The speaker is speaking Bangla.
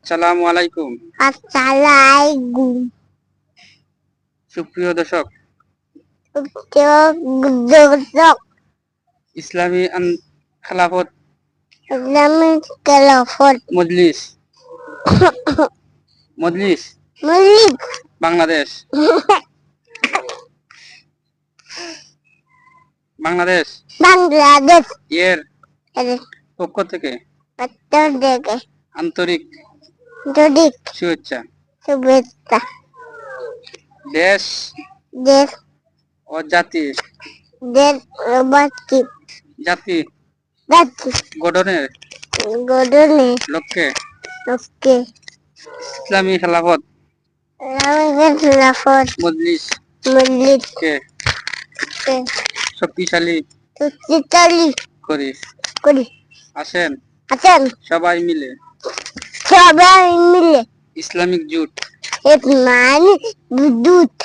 আসসালামু আলাইকুম। আসসালামাইকুম। সুপ্রিয় দর্শক, দর্শক, ইসলামী খেলাফত ইসলামিক খেলাফত মজলিস মজলিস মল্লিক বাংলাদেশ বাংলাদেশ বাংলাদেশ এর এর পক্ষ থেকে উত্তর দিকে আন্তরিক জডিক শুভেচ্ছা। শুভেচ্ছা। দেশ দেশ ও জাতি দেশবাসী জাতি জাতি গঠনের গঠনে লক্ষ্যে লক্ষ্যে ইসলামী খেলাফত ইসলামিক খেলাফত মজলিস মল্লিককে কে শক্তিশালী শক্তিশালী করি করি আসেন আছেন সবাই মিলে সবাই মিলে ইসলামিক জোট এক মানে বিদ্যুৎ